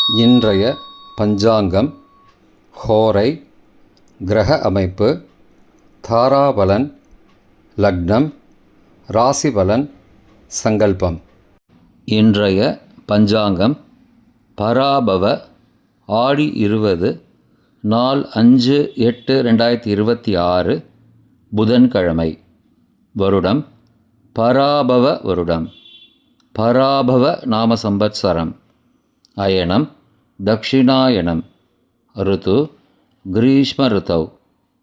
இன்றைய பஞ்சாங்கம், ஹோரை, கிரக அமைப்பு, தாராபலன், லக்னம், ராசிபலன், சங்கல்பம். இன்றைய பஞ்சாங்கம் பராபவ ஆடி 20 நாள் 5/8/2026 புதன்கிழமை. வருடம் பராபவ வருடம். பராபவ நாம சம்பத்சரம். அயனம் தக்ஷிணாயனம். ருத்து கிரீஷ்ம ருத்தவ்.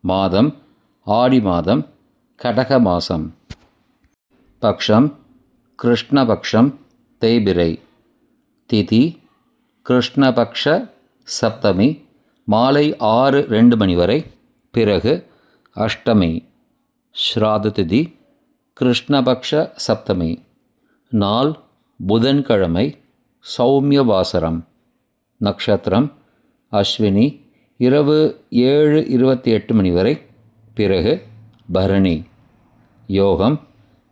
மாதம் ஆடி மாதம், கடக மாதம். பக்ஷம் கிருஷ்ணபக்ஷம், தேய்பிரை. திதி கிருஷ்ணபக்ஷ சப்தமி, மாலை 6:02 மணி வரை, பிறகு அஷ்டமி. ஸ்ராத திதி கிருஷ்ணபக்ஷ சப்தமி. நாள் புதன்கிழமை, சௌமியவாசரம். நக்ஷத்திரம் அஸ்வினி, இரவு 7:28 மணி வரை, பிறகு பரணி. யோகம்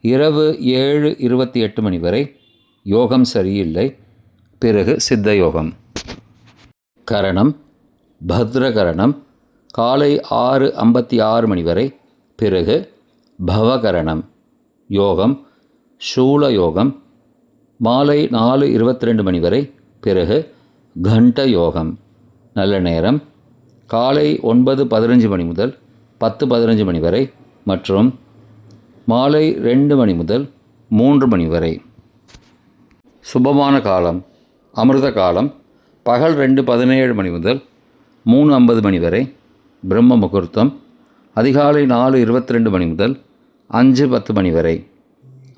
இரவு 7:28 மணி வரை, யோகம் சரியில்லை, பிறகு சித்த யோகம். கரணம் பத்ரகரணம், காலை 6:56 மணி வரை, பிறகு பவகரணம். யோகம் சூல யோகம், மாலை 4:22 மணி வரை, பிறகு கண்ட யோகம். நல்ல நேரம் காலை 9:15 மணி முதல் 10:15 மணி வரை மற்றும் மாலை 2 மணி முதல் 3 மணி வரை. சுபமான காலம் அமிர்த காலம் பகல் 2:17 மணி முதல் 3:50 மணி வரை. பிரம்ம முகூர்த்தம் அதிகாலை 4:22 மணி முதல் 5:10 மணி வரை.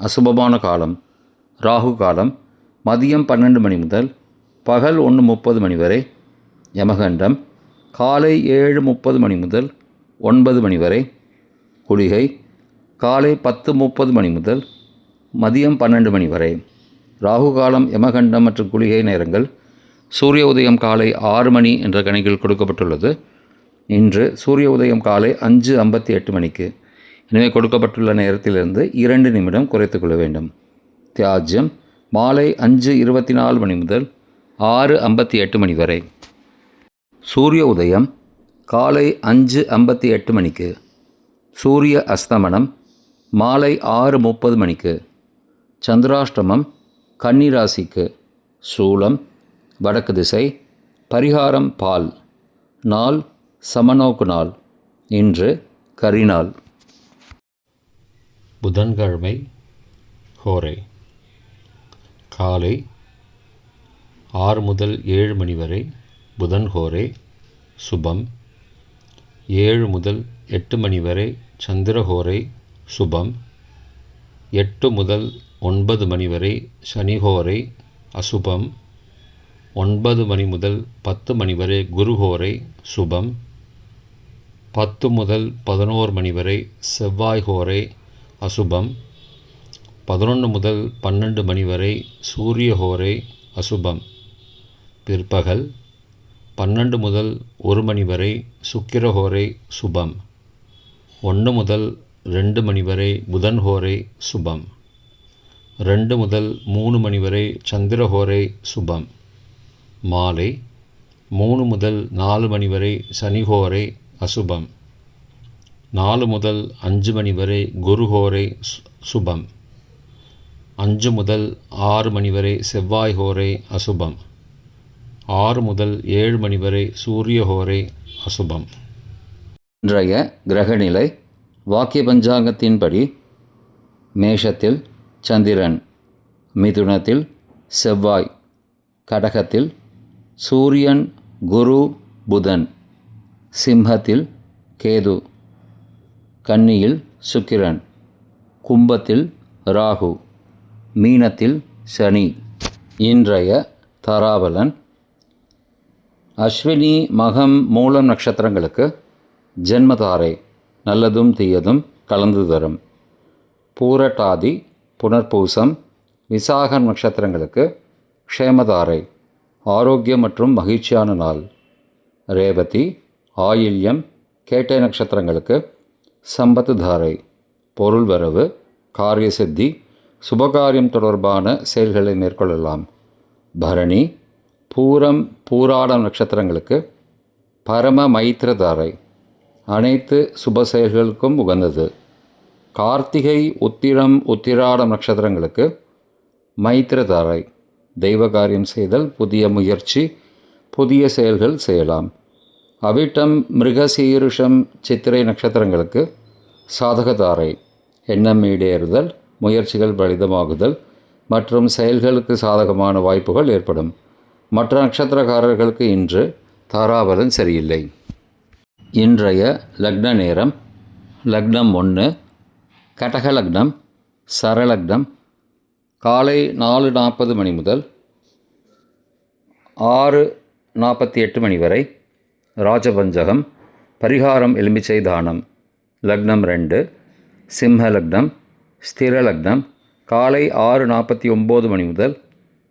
அசுபமான காலம் ராகு காலம் மதியம் 12 மணி முதல் பகல் 1:30 மணி வரை. யமகண்டம் காலை 7:30 மணி முதல் 9 மணி வரை. குளிகை காலை 10:30 மணி முதல் மதியம் 12 மணி வரை. ராகு காலம், யமகண்டம் மற்றும் குளிகை நேரங்கள் சூரிய உதயம் காலை 6 மணி என்ற கணக்கில் கொடுக்கப்பட்டுள்ளது. இன்று சூரிய உதயம் காலை 5:58 மணிக்கு. எனவே கொடுக்கப்பட்டுள்ள நேரத்திலிருந்து 2 நிமிடம் குறைத்துக்கொள்ள வேண்டும். தியாஜ்யம் மாலை 5:24 மணி முதல் 6:58 மணி வரை. சூரிய உதயம் காலை 5:58 மணிக்கு. சூரிய அஸ்தமனம் மாலை 6:30 மணிக்கு. சந்திராஷ்டமம் கன்னி ராசிக்கு. சூலம் வடக்கு திசை. பரிகாரம் பால். நாள் சமநோக்கு நாள். இன்று கரிநாள். புதன்கிழமை. ஹோரை காலை 6 முதல் 7 மணி வரை புதன் ஹோரை சுபம். 7 முதல் 8 மணி வரை சந்திரஹோரை சுபம். 8 முதல் 9 மணி வரை சனிஹோரை அசுபம். 9 மணி முதல் 10 மணி வரை குருஹோரை சுபம். 10 முதல் 11 மணி வரை செவ்வாய் ஹோரை அசுபம். 11 முதல் 12 மணி வரை சூரிய ஹோரை அசுபம். பிற்பகல் 12 முதல் 1 மணி வரை சுக்கிரஹோரை சுபம். 1 முதல் 2 மணி வரை புதன் ஹோரை சுபம். 2 முதல் 3 மணி வரை சந்திரஹோரை சுபம். மாலை 3 முதல் 4 மணி வரை சனிஹோரை அசுபம். 4 முதல் 5 மணி வரை குருஹோரை சுபம். 5 முதல் 6 மணி வரை செவ்வாய் ஹோரை அசுபம். 6 முதல் 7 மணி வரை சூரிய ஹோரை அசுபம். இன்றைய கிரகநிலை வாக்கிய பஞ்சாங்கத்தின்படி மேஷத்தில் சந்திரன், மிதுனத்தில் செவ்வாய், கடகத்தில் சூரியன், குரு, புதன், சிம்மத்தில் கேது, கன்னியில் சுக்கிரன், கும்பத்தில் ராகு, மீனத்தில் சனி. இன்றைய தாராபலன் அஸ்வினி மகம் மூலம் நட்சத்திரங்களுக்கு ஜென்மதாரை நல்லதும் தீயதும் கலந்து தரும். பூரட்டாதி புனர்பூசம் விசாகம் நட்சத்திரங்களுக்கு க்ஷேமதாரை ஆரோக்கியம் மற்றும் மகிழ்ச்சியான நாள். ரேவதி ஆயில்யம் கேட்டை நட்சத்திரங்களுக்கு சம்பத்து தாரை பொருள் வரவு, காரிய சித்தி, சுபகாரியம் தொடர்பான செயல்களை மேற்கொள்ளலாம். பரணி பூரம் பூராடம் நட்சத்திரங்களுக்கு பரம மைத்திரதாரை, அனைத்து சுப செயல்களுக்கும் உகந்தது. கார்த்திகை உத்திரம் உத்திராடம் நட்சத்திரங்களுக்கு மைத்திரதாரை, தெய்வ காரியம் செய்தல், புதிய முயற்சி, புதிய செயல்கள் செய்யலாம். அவிட்டம் மிருகசீருஷம் சித்திரை நட்சத்திரங்களுக்கு சாதகதாரை, எண்ணம் ஈடேறுதல், முயற்சிகள் பலிதமாகுதல் மற்றும் செயல்களுக்கு சாதகமான வாய்ப்புகள் ஏற்படும். மற்ற நட்சத்திரக்காரர்களுக்கு இன்று தாராபலன் சரியில்லை. இன்றைய லக்ன நேரம்: லக்னம் 1 கடக லக்னம், சரலக்னம் காலை 4:40 மணி முதல் 6:48 மணி வரை, ராஜபஞ்சகம், பரிகாரம் எலுமிச்சை தானம். லக்னம் 2 சிம்ம லக்னம், ஸ்திர லக்னம் காலை 6:49 மணி முதல்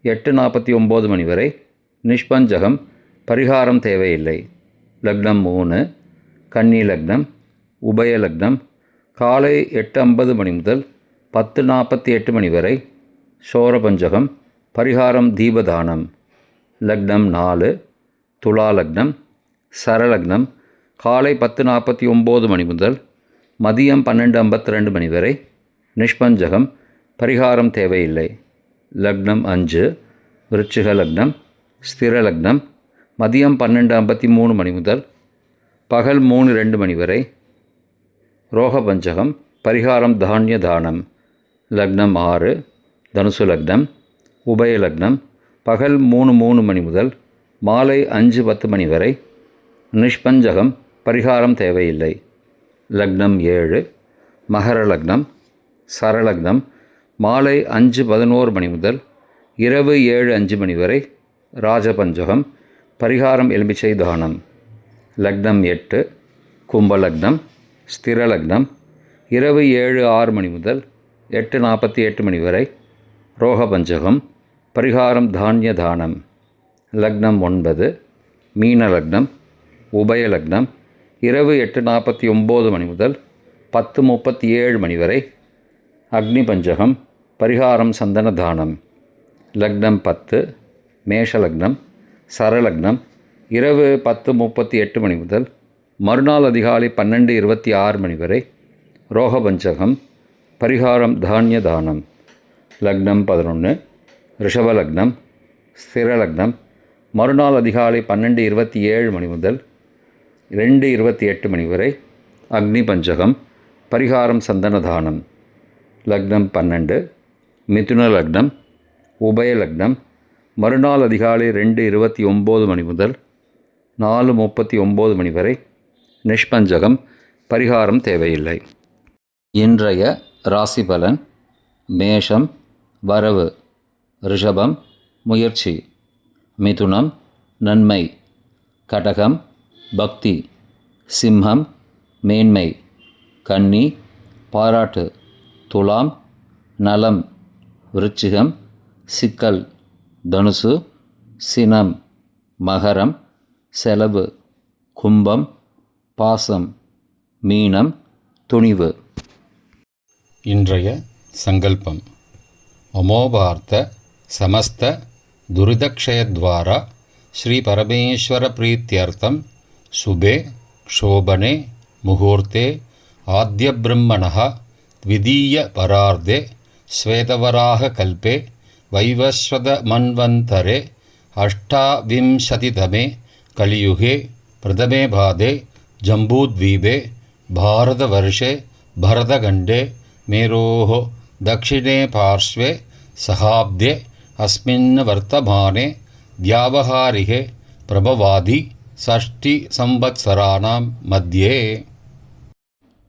8:49 மணி வரை, நிஷ்பஞ்சகம், பரிகாரம் தேவையில்லை. லக்னம் 3 கன்னி லக்னம், உபய லக்னம் காலை 8:50 மணி முதல் 10:48 மணி வரை, சோரபஞ்சகம், பரிகாரம் தீபதானம். லக்னம் 4 துலா லக்னம், சரலக்னம் காலை 10:49 மணி முதல் மதியம் 12:52 மணி வரை, நிஷ்பஞ்சகம், பரிகாரம் தேவையில்லை. லக்னம் 5 விருச்சிக லக்னம், ஸ்திர லக்னம் மதியம் 12:53 மணி முதல் பகல் 3:02 மணி வரை, ரோகபஞ்சகம், பரிகாரம் தானிய தானம். லக்னம் 6 தனுசு லக்னம், உபய லக்னம் பகல் 3:03 மணி முதல் மாலை 5:10 மணி வரை, நிஷ்பஞ்சகம், பரிகாரம் தேவையில்லை. லக்னம் 7 மகர லக்னம், சரலக்னம் மாலை 5:11 மணி முதல் இரவு 7:05 மணி வரை, ராஜபஞ்சகம், பரிகாரம் எலுமிச்சை தானம். லக்னம் 8 கும்பலக்னம், ஸ்திர லக்னம் இரவு 7:06 மணி முதல் 8:48 மணி வரை, ரோகபஞ்சகம், பரிகாரம் தானிய தானம். லக்னம் 9 மீன லக்னம், உபய லக்னம் இரவு 8:49 மணி முதல் 10:37 மணி வரை, அக்னி பஞ்சகம், பரிகாரம் சந்தன தானம். லக்னம் 10 மேஷ லக்னம், சரலக்னம் இரவு 10:38 மணி முதல் மறுநாள் அதிகாலை 12:26 மணி வரை, ரோகபஞ்சகம், பரிகாரம் தானிய தானம். லக்னம் 11 ரிஷபலக்னம், ஸ்திர லக்னம் மறுநாள் அதிகாலை 12:27 மணி முதல் 2:28 மணி வரை, அக்னி பஞ்சகம், பரிகாரம் சந்தன தானம். லக்னம் 12 மிதுன லக்னம், உபய லக்னம் மறுநாள் அதிகாலை 2:29 மணி முதல் 4:39 மணி வரை, நிஷ்பஞ்சகம், பரிகாரம் தேவையில்லை. இன்றைய ராசி பலன்: மேஷம் வரவு, ரிஷபம் முயற்சி, மிதுனம் நன்மை, கடகம் பக்தி, சிம்மம் மேன்மை, கன்னி பாராட்டு, துலாம் நலம், விருச்சிகம் சிக்கல், தனுசு சினம், மகரம் செலவு, கும்பம் பாசம், மீனம் துணிவு. இன்றைய சங்கல்பம்: அமோபார்த்த சமஸ்த துரிதக்ஷயத்வாரா ஸ்ரீ பரமேஸ்வர பிரீத்யர்த்தம் சுபே க்ஷோபனே முகூர்த்தே ஆத்ய பிரம்மணः த்விதீய பரார்த்தே ஸ்வேதவராக கல்பே வைவஸ்வத மன்வந்தரே அஷ்டாவிம்சதிதமே கலியுகே பிரதமே பாதே ஜம்பூத்வீபே பாரதவர்ஷே பரதகண்டே மேரோः दक्षिणे पार्श्वे सहाब्दे अस्मिन् वर्तमाने व्यावहारिके प्रभवादि षष्टिसंवत्सराणां मध्ये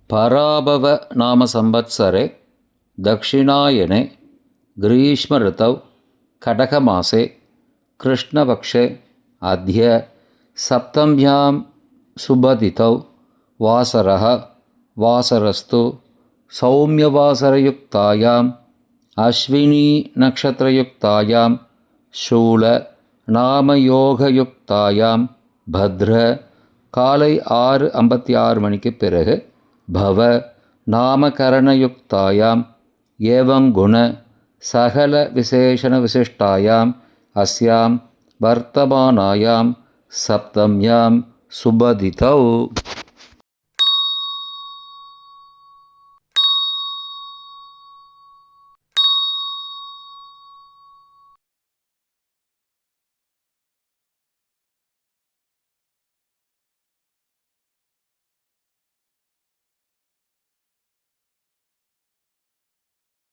पराभव नाम संवत्सरे दक्षिणायने ग्रीष्म ऋतौ कटकमासे कृष्णपक्षे अद्य सप्तम्यां शुभतिथौ वासरः वासरस्तु सौम्यवासरयुक्तायाम् अश्विनी नक्षत्रयुक्तायां शूल नामयोगयुक्तायां भद्र காலை 6:56 மணிக்கு பிறகு பவ நாமகரணயுக்தாயாம் ஏவம் குண சகல விசேஷண விசிஷ்டாயாம் அஸ்யாம் वर्तमानायां सप्तम्यां सुबदितौ।